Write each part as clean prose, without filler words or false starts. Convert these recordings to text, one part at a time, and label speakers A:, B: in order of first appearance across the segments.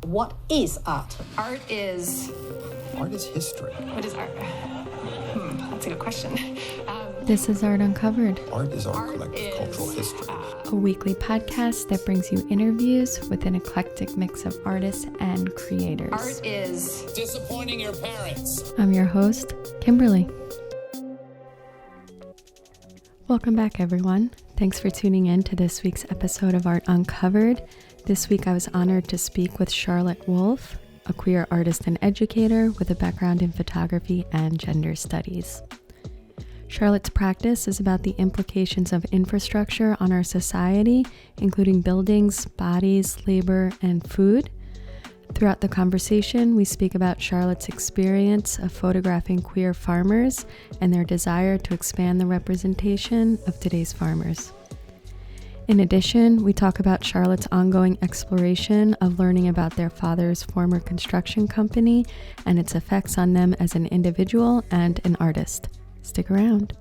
A: What is art?
B: Art is
C: history.
B: What is art? That's a good question.
D: This is Art Uncovered.
C: Art is our collective cultural history.
D: A weekly podcast that brings you interviews with an eclectic mix of artists and creators.
B: Art is
E: disappointing your parents.
D: I'm your host, Kimberly. Welcome back, everyone. Thanks for tuning in to this week's episode of Art Uncovered. This week I was honored to speak with Charlotte Woolf, a queer artist and educator with a background in photography and gender studies. Charlotte's practice is about the implications of infrastructure on our society, including buildings, bodies, labor, and food. Throughout the conversation, we speak about Charlotte's experience of photographing queer farmers and their desire to expand the representation of today's farmers. In addition, we talk about Charlotte's ongoing exploration of learning about their father's former construction company and its effects on them as an individual and an artist. Stick around.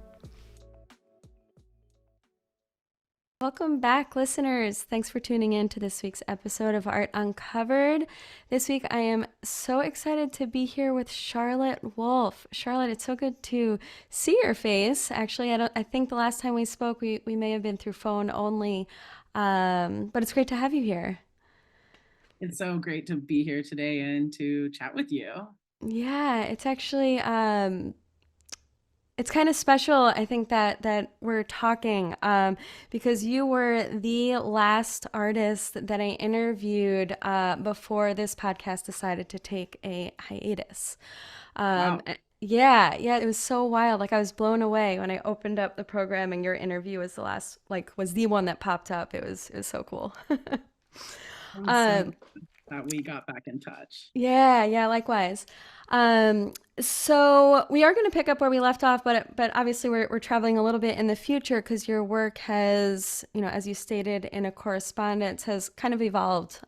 D: Welcome back, listeners. Thanks for tuning in to this week's episode of Art Uncovered. This week, I am so excited to be here with Charlotte Woolf. Charlotte, it's so good to see your face. Actually, I think the last time we spoke, we may have been through phone only, but it's great to have you here.
F: It's so great to be here today and to chat with you.
D: Yeah, it's actually it's kind of special, I think, that we're talking because you were the last artist that I interviewed before this podcast decided to take a hiatus.
F: Wow.
D: Yeah, it was so wild. Like, I was blown away when I opened up the program and your interview was was the one that popped up. It was so cool.
F: I'm so glad that we got back in touch.
D: Yeah, likewise. So we are going to pick up where we left off, but obviously we're traveling a little bit in the future because your work has, as you stated in a correspondence, has kind of evolved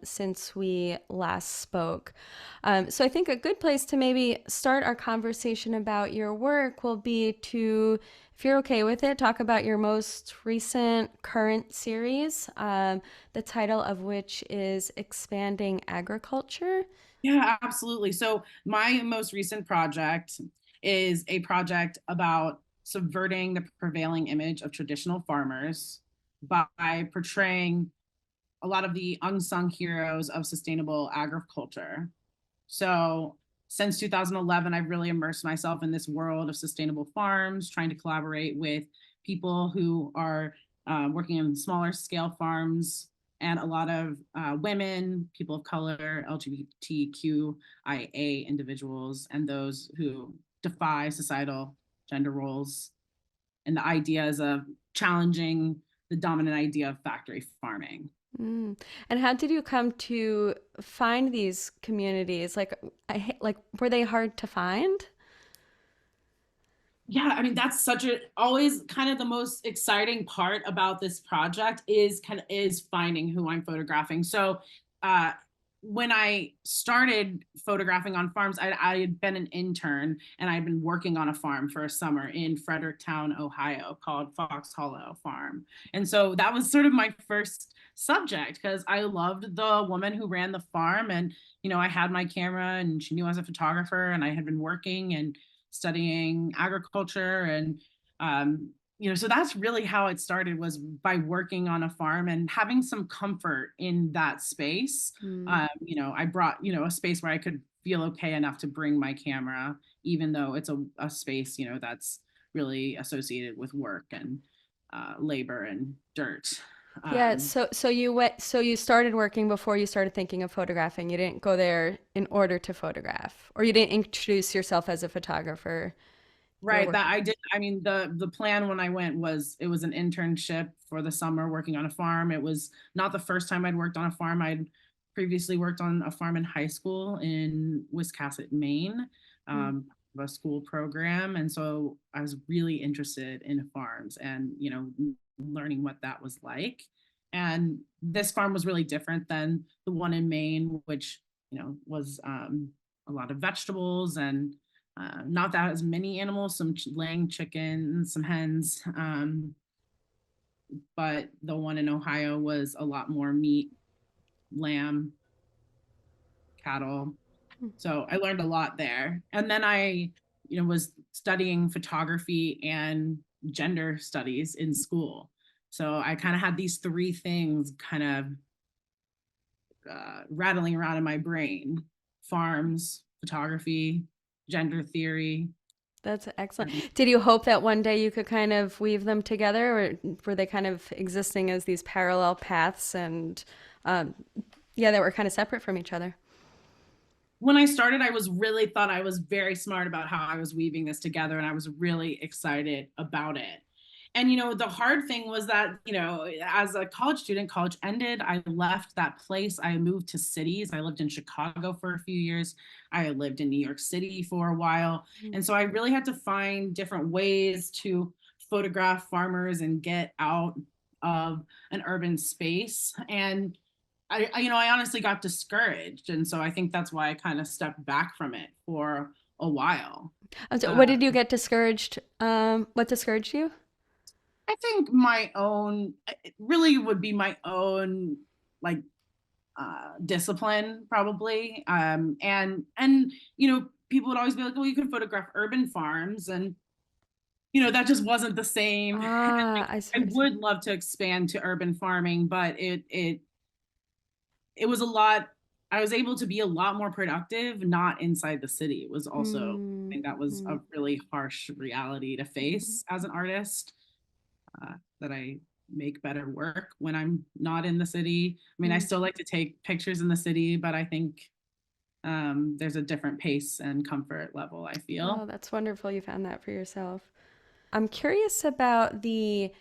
D: since we last spoke. So I think a good place to maybe start our conversation about your work will be to, if you're okay with it, talk about your most recent current series, the title of which is Expanding Agriculture.
F: Yeah, absolutely. So my most recent project is a project about subverting the prevailing image of traditional farmers by portraying a lot of the unsung heroes of sustainable agriculture. So since 2011, I've really immersed myself in this world of sustainable farms, trying to collaborate with people who are working in smaller scale farms and a lot of women, people of color, LGBTQIA individuals, and those who defy societal gender roles and the ideas of challenging the dominant idea of factory farming.
D: And how did you come to find these communities? Like were they hard to find?
F: Yeah, I mean, that's always kind of the most exciting part about this project is finding who I'm photographing. So when I started photographing on farms, I had been an intern and I'd been working on a farm for a summer in Fredericktown, Ohio, called Fox Hollow Farm. And so that was sort of my first subject because I loved the woman who ran the farm. And, I had my camera and she knew I was a photographer and I had been working and studying agriculture. And so that's really how it started, was by working on a farm and having some comfort in that space. I brought, a space where I could feel okay enough to bring my camera, even though it's a space, that's really associated with work and labor and dirt.
D: Yeah, so you started working before you started thinking of photographing. You didn't go there in order to photograph, or you didn't introduce yourself as a photographer.
F: Right, that I did. I mean, the plan when I went was it was an internship for the summer working on a farm. It was not the first time I'd worked on a farm. I'd previously worked on a farm in high school in Wiscasset, Maine, a school program. And so I was really interested in farms and, learning what that was like. And this farm was really different than the one in Maine, which, was a lot of vegetables and not that as many animals, some laying chickens, some hens. But the one in Ohio was a lot more meat, lamb, cattle. So I learned a lot there. And then I, was studying photography and gender studies in school. So I kind of had these three things kind of rattling around in my brain: farms, photography, gender theory.
D: That's excellent. Did you hope that one day you could kind of weave them together, or were they kind of existing as these parallel paths and, that were kind of separate from each other?
F: When I started, I thought I was very smart about how I was weaving this together, and I was really excited about it. And, the hard thing was that, as a college student, college ended, I left that place. I moved to cities. I lived in Chicago for a few years. I lived in New York City for a while. And so I really had to find different ways to photograph farmers and get out of an urban space. And I honestly got discouraged. And so I think that's why I kind of stepped back from it for a while.
D: So what did you get discouraged? What discouraged you?
F: I think it really would be my own, like, discipline, probably. And people would always be like, well, you can photograph urban farms. And, that just wasn't the same.
D: I see.
F: I would love to expand to urban farming, but it was a lot. I was able to be a lot more productive, not inside the city. It was also, I think that was a really harsh reality to face as an artist, that I make better work when I'm not in the city. I mean, I still like to take pictures in the city, but I think there's a different pace and comfort level, I feel.
D: Oh, that's wonderful. You found that for yourself. I'm curious about the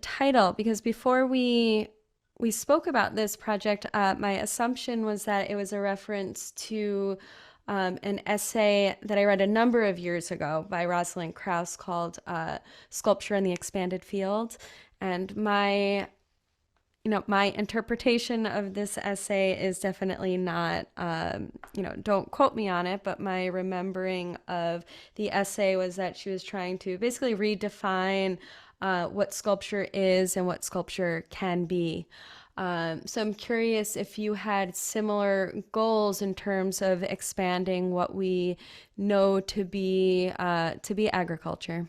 D: title, because before we spoke about this project, my assumption was that it was a reference to an essay that I read a number of years ago by Rosalind Krauss called Sculpture in the Expanded Field. And my interpretation of this essay is definitely not, don't quote me on it, but my remembering of the essay was that she was trying to basically redefine what sculpture is and what sculpture can be. So I'm curious if you had similar goals in terms of expanding what we know to be agriculture.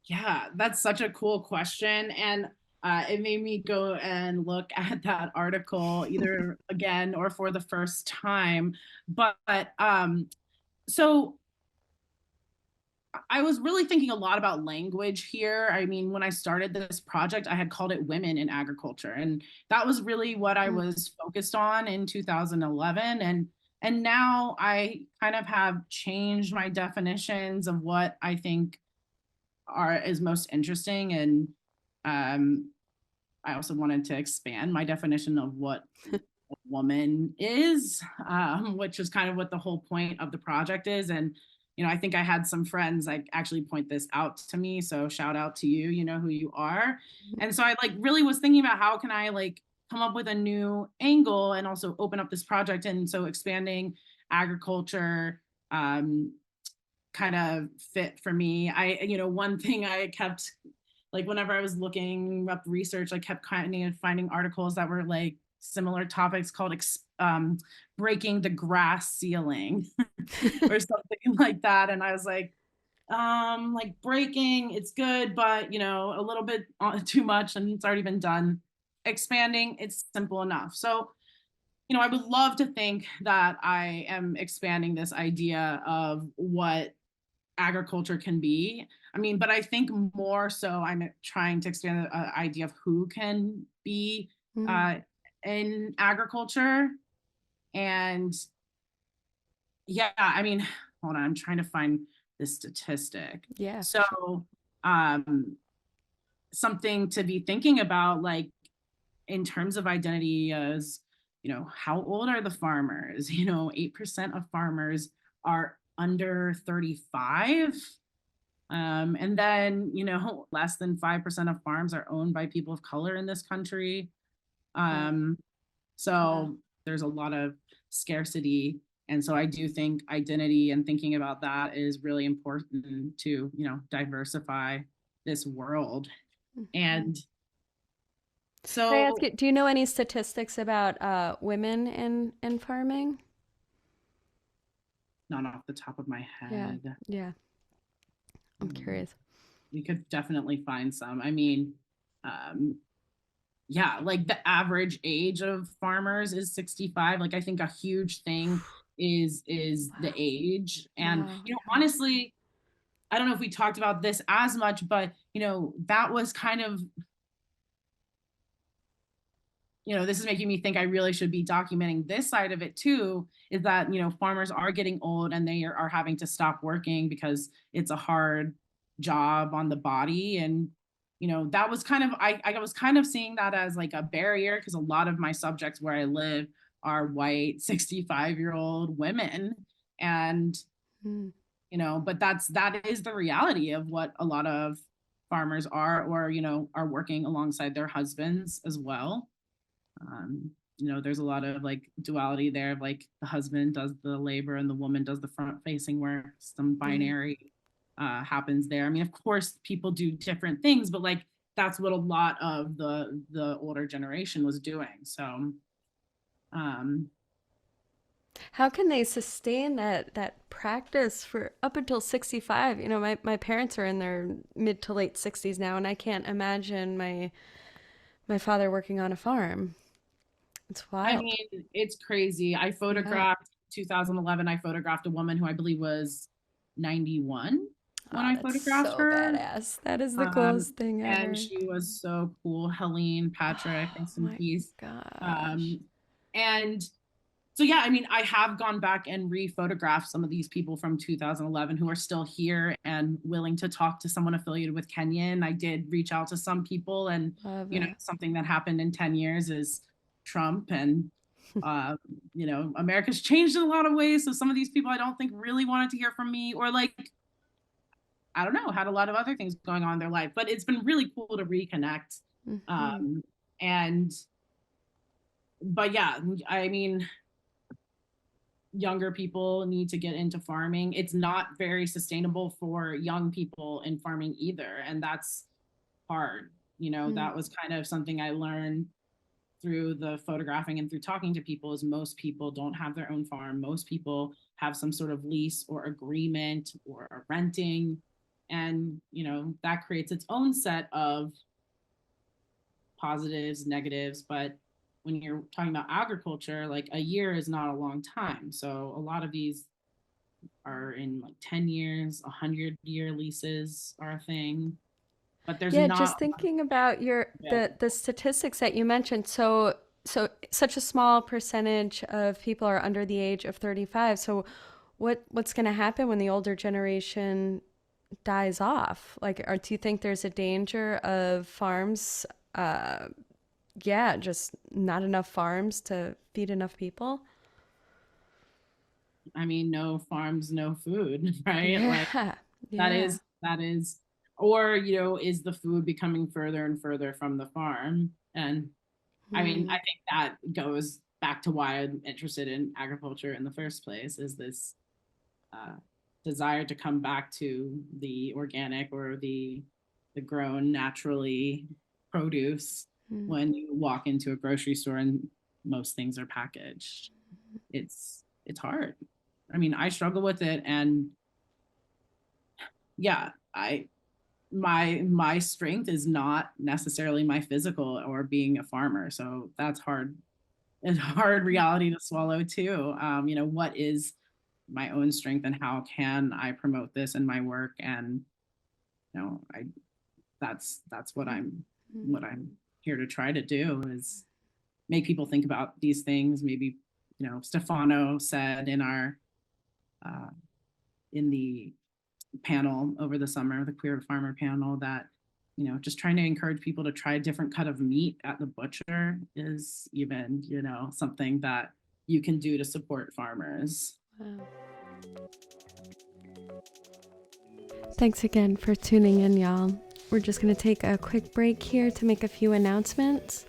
F: Yeah, that's such a cool question. And it made me go and look at that article either again or for the first time. But so I was really thinking a lot about language here. I mean, when I started this project, I had called it Women in Agriculture. And that was really what I was focused on in 2011. And now I kind of have changed my definitions of what I think is most interesting. And I also wanted to expand my definition of what a woman is, which is kind of what the whole point of the project is. And I think I had some friends like actually point this out to me. So shout out to you, you know who you are. And so I really was thinking about how can I come up with a new angle and also open up this project. And so expanding agriculture kind of fit for me. One thing I kept, whenever I was looking up research, I kept kind of finding articles that were similar topics called breaking the grass ceiling or something like that. And I was breaking, it's good, but a little bit too much and it's already been done. Expanding, it's simple enough. So, I would love to think that I am expanding this idea of what agriculture can be. I mean, but I think more so I'm trying to expand the idea of who can be in agriculture. And yeah, I mean, hold on, I'm trying to find this statistic.
D: Yeah.
F: So something to be thinking about, in terms of identity is, how old are the farmers? 8% of farmers are under 35. And then, less than 5% of farms are owned by people of color in this country. So there's a lot of scarcity. And so I do think identity and thinking about that is really important to, diversify this world. And So
D: Can I ask you, do you know any statistics about women in farming?
F: not off the top of my
D: Yeah,
F: head.
D: yeah. I'm
F: Mm,
D: curious.
F: We could definitely find some. I mean, um, yeah, like the average age of farmers is 65. Like I think a huge thing is the age. And
D: Wow. Yeah.
F: honestly, I don't know if we talked about this as much, but that was kind of, this is making me think I really should be documenting this side of it too, is that, farmers are getting old and they are having to stop working because it's a hard job on the body. And, that was kind of, I was kind of seeing that as like a barrier because a lot of my subjects where I live are white 65-year-old women. And,
D: Mm.
F: but that is the reality of what a lot of farmers are, or, are working alongside their husbands as well. There's a lot of like duality there of like the husband does the labor and the woman does the front facing work. Some binary happens there. I mean, of course people do different things, but like that's what a lot of the older generation was doing. So
D: How can they sustain that practice for up until 65? My parents are in their mid to late 60s now, and I can't imagine my father working on a farm. It's
F: I
D: wild.
F: mean, it's crazy. I
D: Yeah.
F: photographed 2011. I photographed a woman who I believe was 91 when
D: Oh,
F: I
D: that's
F: photographed
D: so
F: her.
D: badass. That is the
F: Um,
D: coolest thing
F: and
D: ever.
F: she was so cool. Helene Patrick,
D: Oh
F: rest in
D: my
F: peace.
D: gosh.
F: Um, and so yeah, I mean, I have gone back and re-photographed some of these people from 2011 who are still here and willing to talk to someone affiliated with Kenyan. I did reach out to some people, and
D: Love it.
F: something that happened in 10 years is Trump, and America's changed in a lot of ways. So some of these people I don't think really wanted to hear from me, or like, I don't know, had a lot of other things going on in their life. But it's been really cool to reconnect.
D: Hmm.
F: Um, and but yeah, I mean, younger people need to get into farming. It's not very sustainable for young people in farming either, and that's hard.
D: Mm.
F: That was kind of something I learned through the photographing and through talking to people, is most people don't have their own farm. Most people have some sort of lease or agreement or renting, and that creates its own set of positives, negatives. But when you're talking about agriculture, like a year is not a long time. So a lot of these are in like 10 years, 100-year leases are a thing. But there's
D: Yeah,
F: not
D: just thinking about
F: yeah.
D: the statistics that you mentioned. So such a small percentage of people are under the age of 35. So what's going to happen when the older generation dies off? Like, do you think there's a danger of farms, just not enough farms to feed enough people?
F: I mean, no farms, no food, right? Like
D: Yeah,
F: that
D: yeah.
F: is that is or is the food becoming further and further from the farm? And I mean, I
D: Hmm.
F: think that goes back to why I'm interested in agriculture in the first place, is this uh, desire to come back to the organic or the grown naturally produce.
D: Hmm.
F: When you walk into a grocery store and most things are packaged, it's hard. I mean, I struggle with it, and yeah, my strength is not necessarily my physical or being a farmer, so that's hard. It's hard reality to swallow too. What is my own strength and how can I promote this in my work? And I that's what I'm here to try to do, is make people think about these things. Maybe Stefano said uh, in the panel over the summer, the queer farmer panel, that just trying to encourage people to try a different cut of meat at the butcher is even something that you can do to support farmers.
D: Wow. Thanks again for tuning in, y'all. We're just going to take a quick break here to make a few announcements.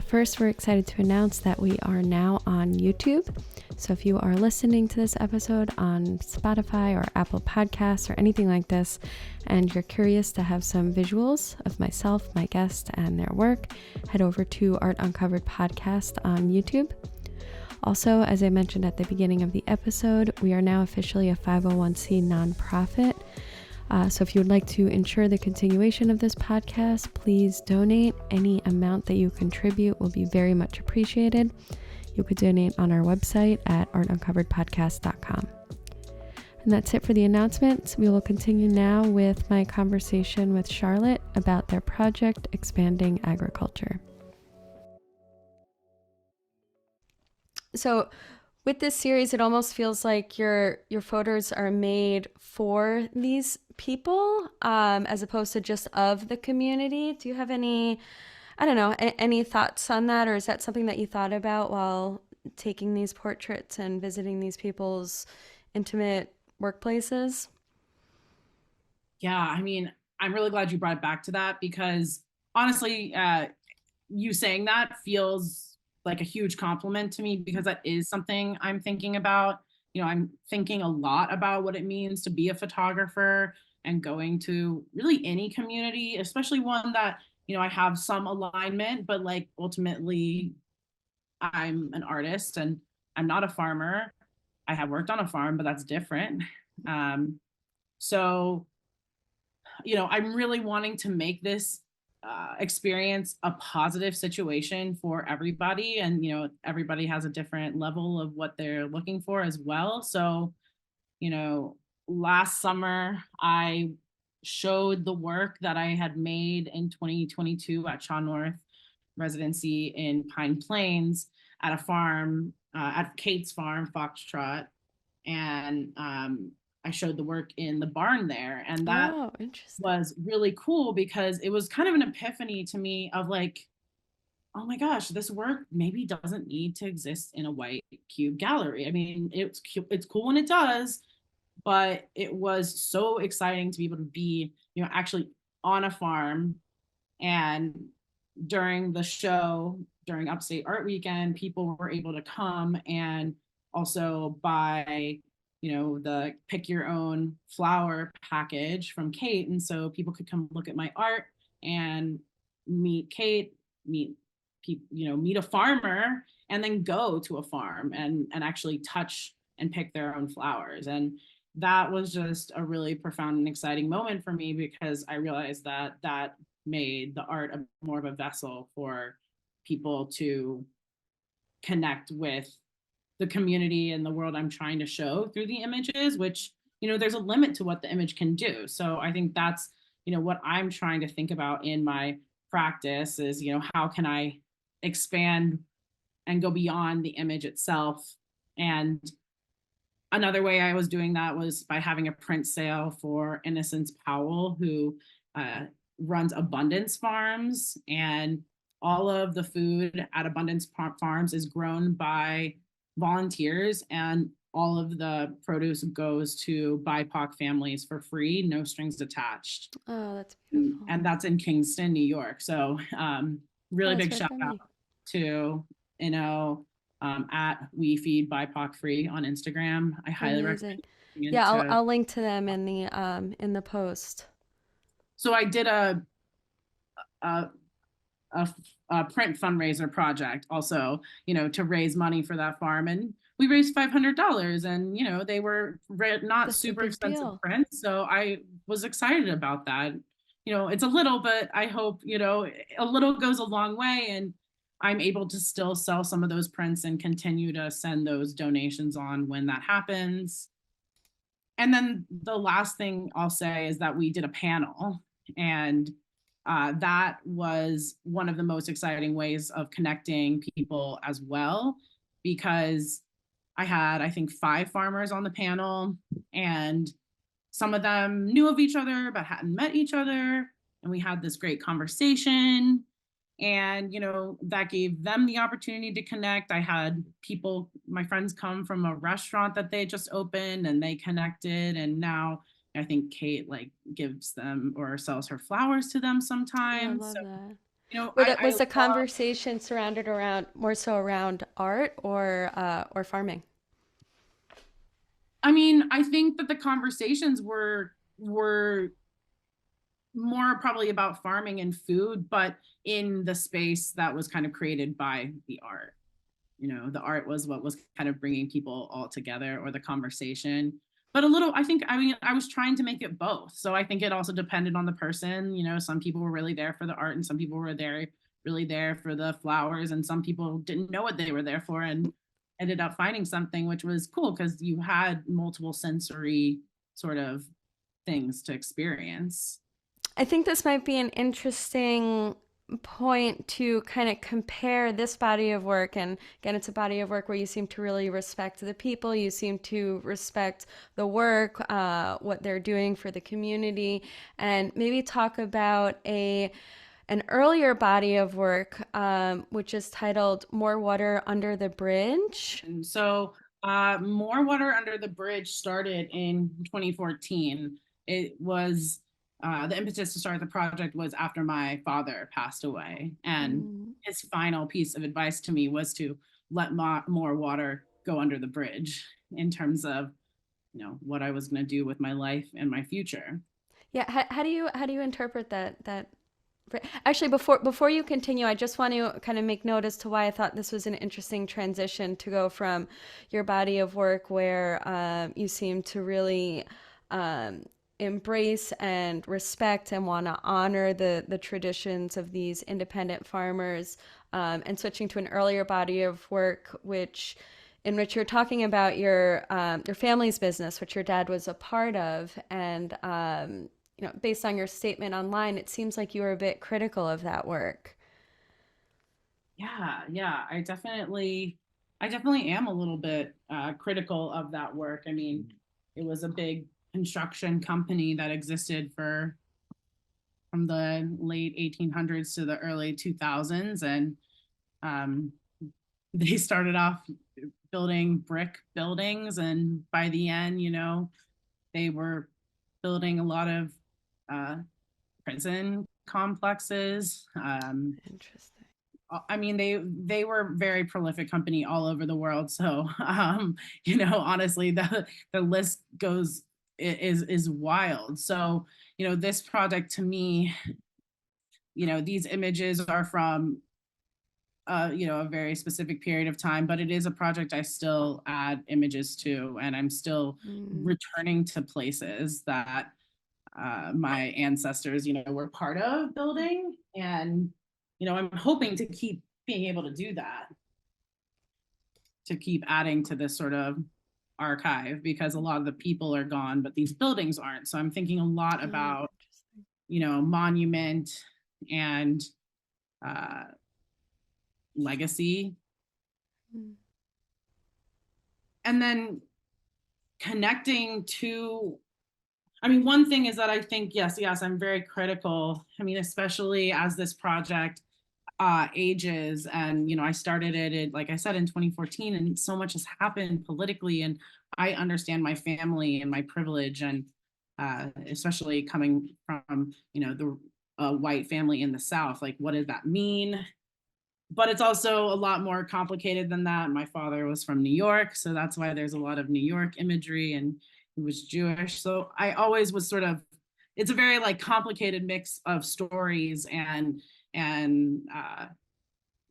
D: First, we're excited to announce that we are now on YouTube. So if you are listening to this episode on Spotify or Apple Podcasts or anything like this, and you're curious to have some visuals of myself, my guest, and their work, head over to Art Uncovered Podcast on YouTube. Also, as I mentioned at the beginning of the episode, we are now officially a 501c nonprofit. So if you would like to ensure the continuation of this podcast, please donate. Any amount that you contribute will be very much appreciated. You could donate on our website at artuncoveredpodcast.com. And that's it for the announcements. We will continue now with my conversation with Charlotte about their project, Expanding Agriculture. So with this series, it almost feels like your photos are made for these people, as opposed to just of the community. Do you have any, any thoughts on that? Or is that something that you thought about while taking these portraits and visiting these people's intimate workplaces?
F: Yeah, I mean, I'm really glad you brought it back to that, because honestly, you saying that feels like a huge compliment to me, because that is something I'm thinking about. I'm thinking a lot about what it means to be a photographer and going to really any community, especially one that, I have some alignment, but like ultimately I'm an artist and I'm not a farmer. I have worked on a farm, but that's different. So, I'm really wanting to make this experience a positive situation for everybody. And, everybody has a different level of what they're looking for as well. So, last summer, I showed the work that I had made in 2022 at Shaw North residency in Pine Plains at a farm, at Kate's farm, Foxtrot. And I showed the work in the barn there. And that was really cool, because it was kind of an epiphany to me of like, oh my gosh, this work maybe doesn't need to exist in a white cube gallery. I mean, it's cool when it does, but it was so exciting to be able to be, actually on a farm. And during the show, during Upstate Art Weekend, people were able to come and also buy, the pick your own flower package from Kate. And so people could come look at my art and meet Kate, meet a farmer, and then go to a farm and actually touch and pick their own flowers. And that was just a really profound and exciting moment for me, because I realized that made the art more of a vessel for people to connect with the community and the world I'm trying to show through the images, which, there's a limit to what the image can do. So I think that's, what I'm trying to think about in my practice is, how can I expand and go beyond the image itself. And another way I was doing that was by having a print sale for Innocence Powell, who runs Abundance Farms, and all of the food at Abundance Farms is grown by volunteers, and all of the produce goes to BIPOC families for free, no strings attached.
D: Oh, that's beautiful.
F: And that's in Kingston, New York. So really big shout out to, at We Feed BIPOC Free on Instagram. I highly recommend.
D: Yeah, I'll link to them in the post.
F: So I did a print fundraiser project also, to raise money for that farm, and we raised $500, and they were not super expensive prints, so I was excited about that. It's a little, but I hope a little goes a long way, and I'm able to still sell some of those prints and continue to send those donations on when that happens. And then the last thing I'll say is that we did a panel, and that was one of the most exciting ways of connecting people as well, because I had, I think, 5 farmers on the panel, and some of them knew of each other but hadn't met each other. And we had this great conversation, and that gave them the opportunity to connect. I had people, my friends, come from a restaurant that they just opened, and they connected, and now I think Kate gives them or sells her flowers to them sometimes.
D: I love that.
F: I
D: Was the
F: love,
D: conversation surrounded around more so around art or farming?
F: I mean, I think that the conversations were more probably about farming and food, but in the space that was kind of created by the art. The art was what was kind of bringing people all together, or the conversation. But a little, I was trying to make it both. So I think it also depended on the person. Some people were really there for the art, and some people were really there for the flowers, and some people didn't know what they were there for and ended up finding something, which was cool because you had multiple sensory sort of things to experience.
D: I think this might be an interesting point to kind of compare this body of work. And again, it's a body of work where you seem to really respect the people, you seem to respect the work, what they're doing for the community, and maybe talk about an earlier body of work, which is titled More Water Under the Bridge.
F: And so More Water Under the Bridge started in 2014. It was the impetus to start the project was after my father passed away. And his final piece of advice to me was to let more water go under the bridge in terms of, what I was going to do with my life and my future.
D: Yeah, how do you interpret that? Actually, before you continue, I just want to kind of make note as to why I thought this was an interesting transition to go from your body of work where you seem to really embrace and respect and want to honor the traditions of these independent farmers, and switching to an earlier body of work in which you're talking about your family's business, which your dad was a part of, and based on your statement online, it seems like you were a bit critical of that work.
F: Yeah, I definitely am a little bit critical of that work. I mean, it was a big construction company that existed from the late 1800s to the early 2000s, and um, they started off building brick buildings, and by the end, they were building a lot of prison complexes.
D: Interesting.
F: I mean, they were a very prolific company all over the world. So, honestly, the list is wild. So, this project to me, these images are from a very specific period of time, but it is a project I still add images to, and I'm still returning to places that my ancestors, were part of building. And, I'm hoping to keep being able to do that, to keep adding to this sort of archive, because a lot of the people are gone, but these buildings aren't. So I'm thinking a lot about, monument and legacy. And then connecting to, one thing is that I think, yes, I'm very critical. I mean, especially as this project ages, and, I started it, like I said, in 2014, and so much has happened politically, and I understand my family and my privilege, and especially coming from, the white family in the South, like, what does that mean? But it's also a lot more complicated than that. My father was from New York, so that's why there's a lot of New York imagery, and he was Jewish. So I always was sort of, it's a very like complicated mix of stories and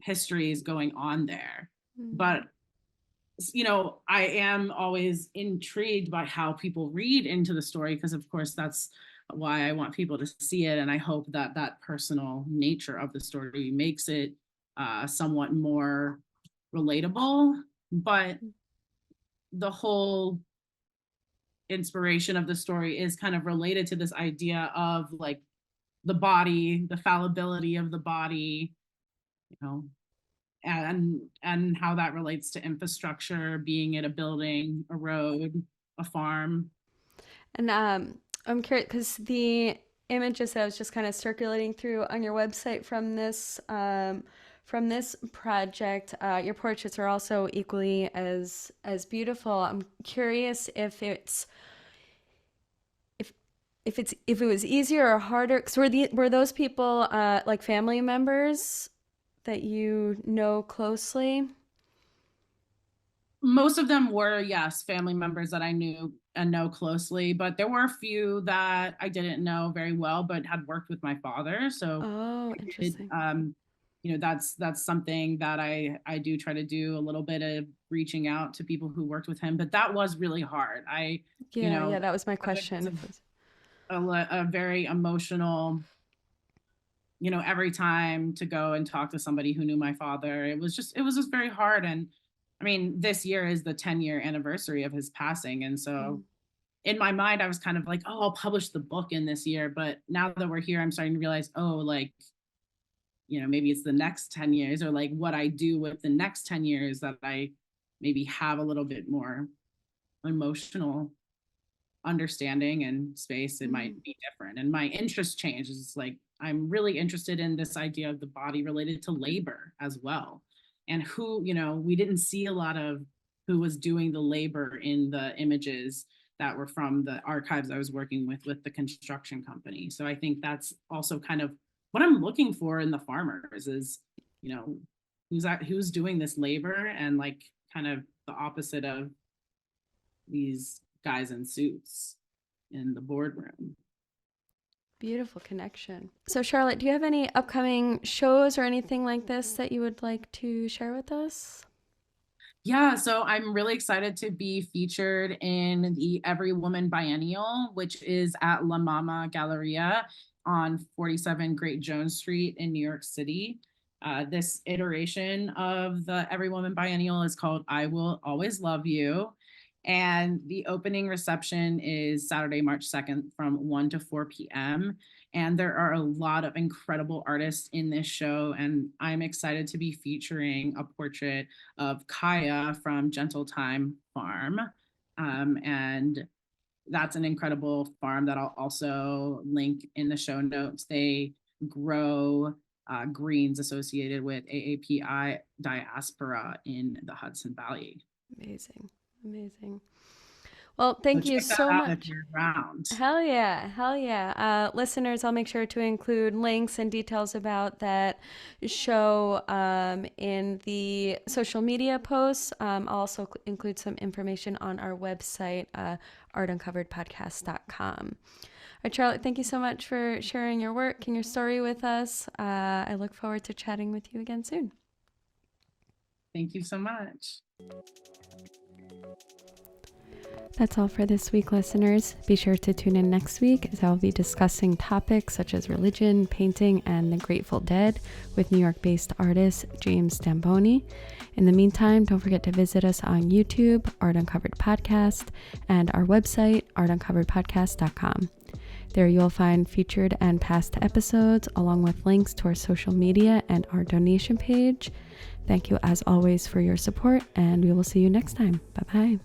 F: histories going on there. But I am always intrigued by how people read into the story, because of course that's why I want people to see it, and I hope that that personal nature of the story makes it somewhat more relatable. But the whole inspiration of the story is kind of related to this idea of like the body, the fallibility of the body, and how that relates to infrastructure, being it a building, a road, a farm.
D: And I'm curious because the images that I was just kind of circulating through on your website from this project, your portraits are also equally as beautiful. I'm curious if if it was easier or harder, because were those people like family members that you know closely?
F: Most of them were, yes, family members that I knew and know closely, but there were a few that I didn't know very well, but had worked with my father. So
D: Oh,
F: I did,
D: interesting.
F: that's something that I do try to do a little bit of reaching out to people who worked with him, but that was really hard.
D: Yeah, that was my
F: Project was
D: question.
F: a very emotional, every time to go and talk to somebody who knew my father, it was just very hard. And I mean, this year is the 10-year anniversary of his passing. And so in my mind, I was kind of like, oh, I'll publish the book in this year. But now that we're here, I'm starting to realize, oh, like, maybe it's the next 10 years, or like what I do with the next 10 years that I maybe have a little bit more emotional understanding and space. It might be different. And my interest changes. Like, I'm really interested in this idea of the body related to labor as well. And who, we didn't see a lot of who was doing the labor in the images that were from the archives I was working with the construction company. So I think that's also kind of what I'm looking for in the farmers is, who's doing this labor, and like kind of the opposite of these guys in suits in the boardroom.
D: Beautiful connection. So Charlotte, do you have any upcoming shows or anything like this that you would like to share with us?
F: Yeah, so I'm really excited to be featured in the Every Woman Biennial, which is at La Mama Galleria on 47 Great Jones Street in New York City. This iteration of the Every Woman Biennial is called I Will Always Love You. And the opening reception is Saturday, March 2nd from 1 to 4 p.m. And there are a lot of incredible artists in this show. And I'm excited to be featuring a portrait of Kaya from Gentle Time Farm. And that's an incredible farm that I'll also link in the show notes. They grow greens associated with AAPI diaspora in the Hudson Valley.
D: Amazing. Well, thank you so much.
F: If you're around.
D: Hell yeah. Listeners, I'll make sure to include links and details about that show in the social media posts. I'll also include some information on our website, artuncoveredpodcast.com. All right, Charlotte, thank you so much for sharing your work and your story with us. I look forward to chatting with you again soon.
F: Thank you so much.
D: That's all for this week, listeners. Be sure to tune in next week as I'll be discussing topics such as religion, painting, and the Grateful Dead with New York-based artist James Stamboni. In the meantime, don't forget to visit us on YouTube, Art Uncovered Podcast, and our website, artuncoveredpodcast.com. There you'll find featured and past episodes, along with links to our social media and our donation page. Thank you, as always, for your support, and we will see you next time. Bye-bye.